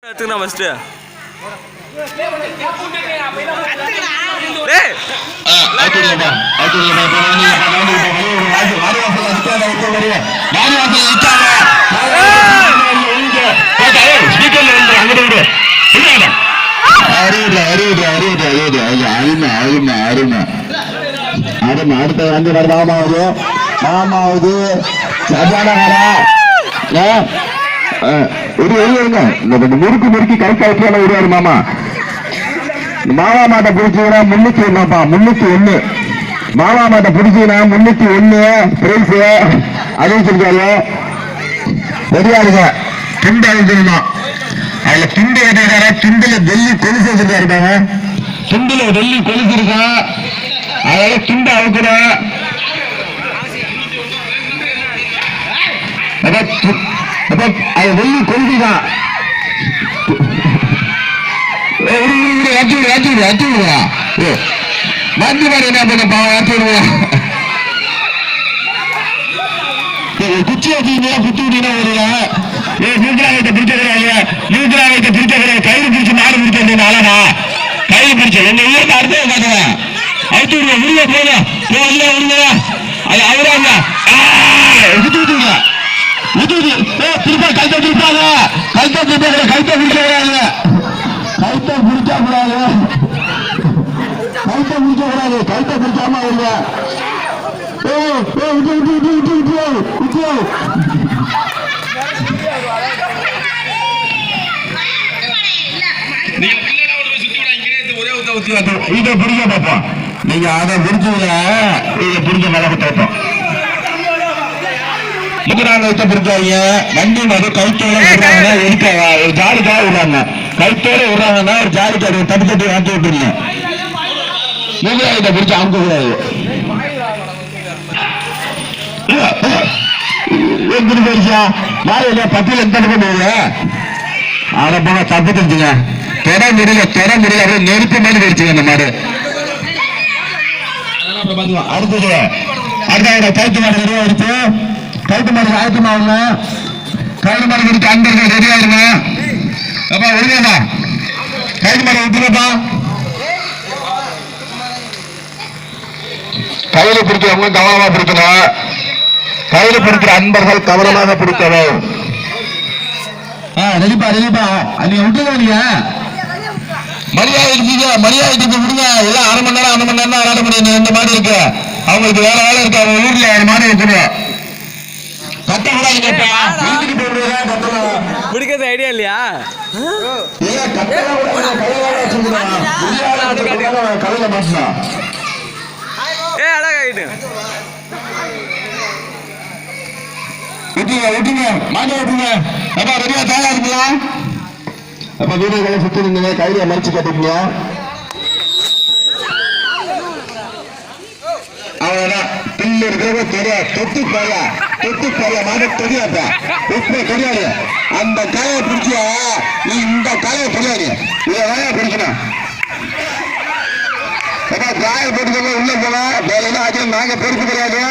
எடுத்துக்கண்ணா first. அடுத்த வந்து மாமாவது மாமாவது முறுக்கு முறுக்கி கை காய்ச்சால விடுவாரு மாமா. மாமா மாட்டை பிடிச்சீங்கன்னா 301 301 மாமா மாட்டை பிடிச்சீங்கன்னா 301 பிரைஸ் அதுவும் சொல்லிருக்காரு. ரெடியா இருக்க துண்டு அழிஞ்சிருந்தோம். அதுல துண்டு கேட்டார துண்டுல வெள்ளி கொலுசு வச்சிருக்காருக்காங்க. துண்டுல வெள்ளி கொலுசு இருக்கா அதோட துண்டு அவுக்குற அது வெள்ளி கொலுசுதான். வந்து பாரு என்ன பண்ண பாவம் ஏற்றி விடுவா. குச்சி வச்சுக்கிட்டா குத்து விட்டீங்கன்னா வருவா. நியூசிலாங்கத்தை பிடிச்சிருக்காங்க. நியூசிலாங்கத்தை பிடிச்சிருக்க கயிறு பிடிச்சி நாடு பிடிச்சிருந்தா கயிறு பிடிச்ச எங்க ஊருக்கு அடுத்த காட்டுவேன். அவுத்து விடுவா விடுவா போதும் விடுவா. அது அவராங்க விட்டு விட்டுங்க திருப்பா கைத்த திருப்பாங்க. கைத்த திருப்பா கைத்த பிடிச்ச வராங்க. கைத்த பிடிச்சா கூடாது. கைத்த பிடிச்ச கூடாது. கைத்த பிடிச்சாம வருங்க. இதை பிடிக்க பார்ப்போம். நீங்க அதை பிடிச்சீங்க இதை பிடிக்க நல்லா பார்ப்போம். முதுராங்கத்தை பிடிச்சாங்க. வண்டி மாதிரி கைத்தோட விடுறாங்கன்னா எதுக்க ஒரு ஜாலிக்காக விடுறாங்க. கைத்தோட விடுறாங்கன்னா ஒரு ஜாலிக்காக தட்டு தட்டி வாங்கி விட்டுருங்க. முதுராங்கத்தை பிடிச்சி அமுக்க கூடாது. எப்படி போயிடுச்சா மாலையில பத்தியில எந்த போகுது. அதை போக தப்பு தெரிஞ்சுங்க. தொட முடியல அப்படியே நெருப்பு மாதிரி போயிடுச்சுங்க அந்த மாடு. அடுத்தது அடுத்த கைத்து மாடு ரெடியா இருக்கு. கைத்து மாடு ஆயத்தமாகுங்க. கைது மாடு இருக்கு அன்பர்கள் ரெடியா இருங்க. அப்பா விடுங்கப்பா கைது மாடு விட்டுருப்பா. கையில பிடிக்கிறவங்க கவனமா பிடிக்கணும். கையில பிடிக்கிற அன்பர்கள் கவனமாக பிடிக்கணும். ரெடிப்பா ரெடிப்பா நீங்க விட்டுருங்க. மரியாதைக்கு விடுங்க. எல்லாம் அரை மணி நேரம் விளையாட முடியும். இந்த மாதிரி இருக்கு அவங்களுக்கு வேலை இருக்கு. அவங்க ஊர்ல அது மாதிரி இருக்கணும். பிடிக்கிறது ஐடியா இல்லையா? அழகாயிட்டு விட்டுங்க மாட்டா விட்டுங்க. அப்பா ரெடியா தயாரா இருக்கலாம். அப்ப வீடுகளை சுத்தி இருந்தீங்க கையில மறைச்சு கட்டிக்கீங்க. அவ்வளவுதான். பில்லு இருக்கிறவங்க தெரியாது. தொட்டு போயா மாட தெரியாதா உப்பு தெரியாது. அந்த காயை பிடிச்சியா நீ இந்த காயை தெரியாது. இதை வாயா பிடிக்கணும். காய போட்டுக்கோங்க உள்ள போல வேலையெல்லாம் ஆச்சு. நாங்க பொறுப்பு கிடையாது.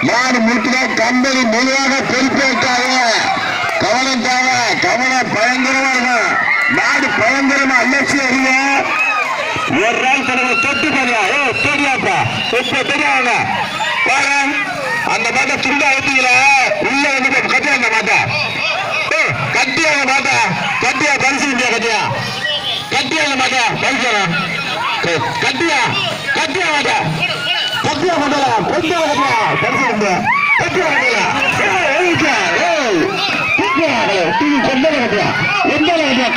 மாடு முழுக்கா கம்பெனி முழுவாக பொறுப்பு வைக்காது. கவனம் தேவை. கவனம் பயங்கரமா இருக்கும். நாடு பயங்கரமா அலட்சியம் அறிய ஒரு நாள் கடவுளை தொட்டு போறியா தெரியாப்பா இப்ப தெரியாங்க பாரு. அந்த மாட்டை துண்டா ஊத்திக்கல உள்ள வந்து கட்டியா அந்த மாட்டை கட்டியா அந்த மாட்டை கட்டியா பரிசு இல்லையா கட்டியா அந்த மாட்டை பரிசு கட்டியா மாட்டை கட்டியா மாட்டல கட்டியா பரிசு இல்லை கட்டியா மாட்டல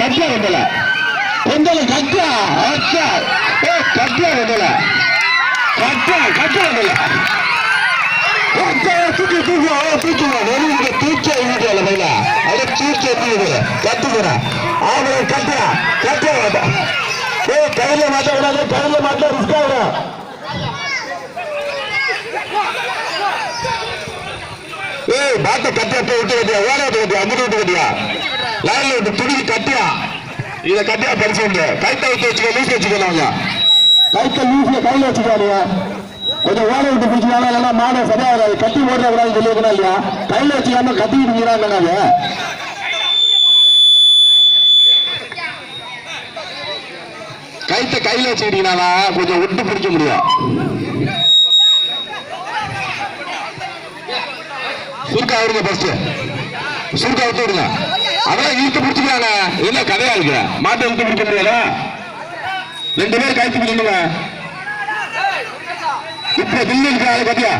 கட்டியா வந்தல கொண்டல கட்டியா கட்டியா வந்தல கட்டியா வந்தல தூக்கி கட்டு போற அவங்களை கட்டியா மாட்டா கையில மாட்ட விடாது. கையில மாட்டா ரிஸ்க் ஆகுறா. மாட்ட கட்டியா போய் விட்டு கட்டியா ஓட விட்டு கட்டியா அங்கிட்டு விட்டு கட்டியா லைன்ல விட்டு துணி கட்டியா இதை கட்டியா பரிசு கைத்த விட்டு வச்சுக்க லூஸ் வச்சுக்கணும். கைத்த லூஸ்ல கையில வச்சுக்காருங்க. கொஞ்சம் ஓட விட்டு பிடிச்சிக்கலாம். இல்லைன்னா மாடை சரியாகாது. கட்டி ஓட கூடாதுன்னு சொல்லியிருக்கணும் இல்லையா. கையில வச்சுக்காம கட்டிக்கிட்டு கையில வச்சுக்கிட்டீங்கன்னா கொஞ்சம் விட்டு பிடிக்க முடியும். சுருக்கா விடுங்க, ஃபர்ஸ்ட் சுருக்கா விட்டு விடுங்க. அதெல்லாம் இழுத்து பிடிச்சிக்கிறாங்க. என்ன கதையா இருக்கு? மாட்டை இழுத்து பிடிக்க முடியாதா? 2 பேர் கைத்து பிடிக்கணுங்க. இப்ப தில்லு இருக்கிறாங்க பாத்தியா?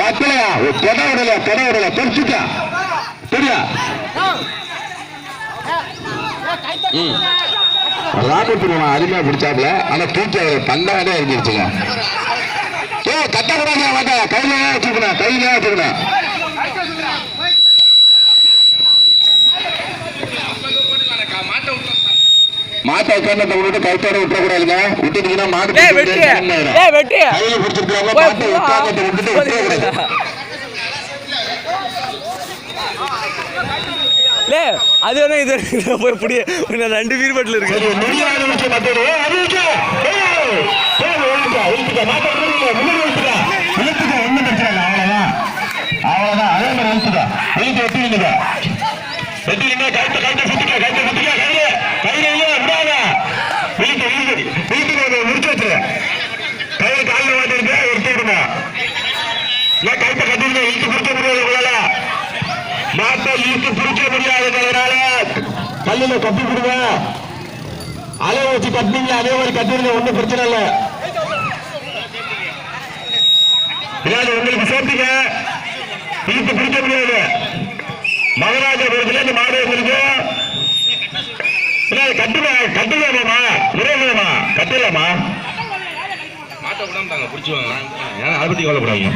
பத்தலையா? தொட விடல தெரிச்சுட்டா தெரியா? ராமத்துவம் அருமையா பிடிச்சாப்ல. ஆனா தூக்கி அவர் பந்தாடே இருந்துருச்சுங்க. கட்ட கூடாது, கையில வச்சுக்கணும். மாட்டை உட்கார்ந்து விட்டு கைத்தோட விட்டுறக்கூடாதுங்க. விட்டுட்டீங்கன்னா மாடு கையில பிடிச்சிருக்கிறவங்க மாட்டை உட்கார்ந்து விட்டுட்டு விட்டுறக்கூடாது. அது வேணா இது போய் புடிய 2 பீர் பட்டில் இருக்கு. அவ்வளவுதான். அதே மாதிரி எழுத்துக்கா எழுத்து வெட்டிடுங்க. வெட்டிடுங்க. கைத்த சுத்திக்க கையில விடாத. வீட்டுக்கு முடிச்சு வச்சுரு. கையில காலில் மாட்டிருக்க எடுத்துடுங்க. கைத்த கட்டிடுங்க. இழுத்து பிடிக்க முடியாது உங்களால. மாட்டை இழுத்து பிடிக்க முடியாதுங்கிறதுனால கல்லுல கட்டி விடுங்க. அளவு வச்சு கட்டினீங்க, அதே மாதிரி கட்டிடுங்க. ஒன்றும் பிரச்சனை இல்லை. உங்களுக்கு சேர்த்துங்க. இழுத்து பிடிக்க முடியாது. மகராஜபுரத்துல இந்த மாடு உங்களுக்கு கட்டுலாமா? விரைவாமா? கட்டலாமா? மாட்டை விடாம பிடிச்சுவாங்க. ஏன்னா அதை பற்றி கவலைப்படாங்க.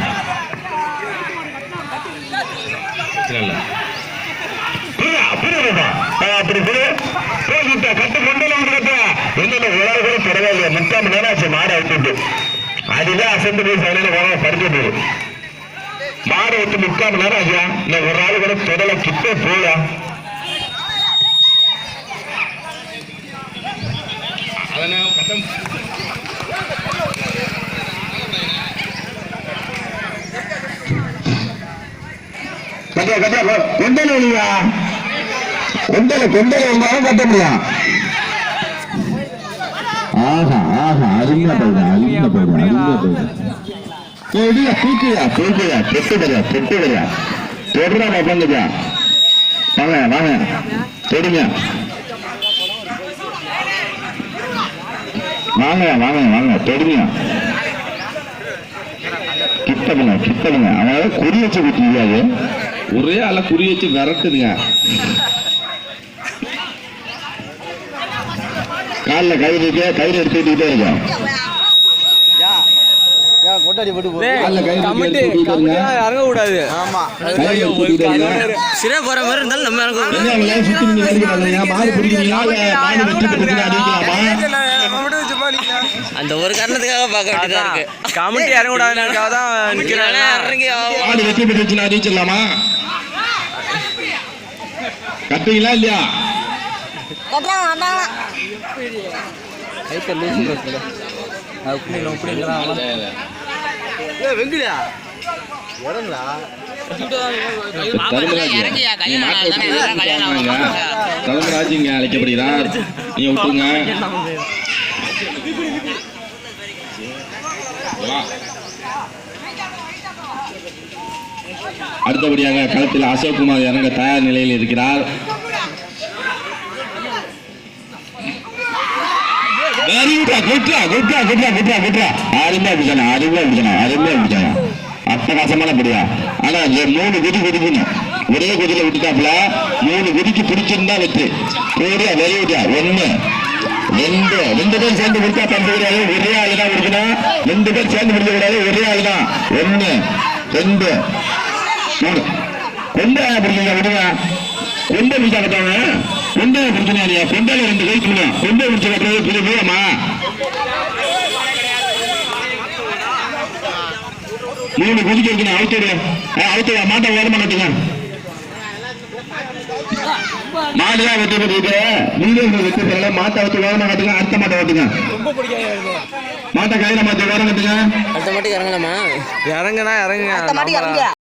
அப்படி கட்டு கொண்டு உலக பரவாயில்ல. 3 மணி நேரம் ஆச்சு மாடை விட்டுட்டு. அதுதான் அசந்து போய் சமையல பறிக்க போகுது. மாடை விட்டு 3 மணி நேரம் ஆச்சா? இந்த ஒரு ஆள் கூட தொடல கிட்ட போல. கொண்டல இல்லையா? கொண்டல வந்தாலும் கட்ட முடியும். அருமையா போயிடும். வாங்க தொடுங்க. வாங்க தொடுங்க. கிட்டலுங்க. அதாவது குறி வச்சு குட்டியாது. ஒரே ஆள குறி வச்சு விரட்டுதுங்க. காலில் கையில எடுத்துக்கிட்டே இருக்கும். இறங்க கூடாது. சிறை போற மாதிரி இருந்தாலும் நம்ம அந்த ஒரு காரணத்துக்காக பார்க்க வேண்டியதா இருக்கு. கமிட்டி இறங்க கூடாதுக்காக தான் நிக்கிறாங்க. வெற்றி பெற்றுச்சுன்னா அறிவிச்சிடலாமா? கட்டுவீங்களா இல்லையா? தர்மராஜ் அழைக்கப்படுகிறார். நீங்க விட்டுங்க. அடுத்தபடியாக களத்தில் அசோக்குமார் இறங்க தயார் நிலையில் இருக்கிறார். அட்டகாசமான படியா. ஆனா 3 குதி குதிக்கணும். ஒரே குதிரை விட்டுட்டாப்புல 3 குதிக்கு பிடிச்சிருந்தா வெற்றி. வெளியிட்டா 1 2 பேர் சேர்ந்து விடுத்தா பண்றது கிடையாது. ஒரே ஆள் தான் இருக்கணும். 2 பேர் சேர்ந்து முடிக்க கூடாது. ஒரே ஆள் தான். 1 2 3 கொண்ட பிடிக்க விடுங்க. கொண்ட பிடிச்சா கட்டாங்க. கொண்ட பிரச்சனை இல்லையா? கொண்டால 2 கை பிடிக்கணும். கொண்ட பிடிச்ச கட்டுறது புரிய போயமா? 3 குதிக்க இருக்கணும். அவுத்துடு மாட்டை ஓரமா கட்டுங்க. மாடுதான் வெற்றி பெற்று நீங்க வெற்றி பெறல. மாட்டை வச்சு ஓரமா கட்டுங்க. அடுத்த மாட்டை ஓட்டுங்க. மாட்டை கையில மாத்தி ஓரம் கட்டுங்க. அடுத்த மாட்டுக்கு இறங்கலாமா? இறங்குனா இறங்குங்க.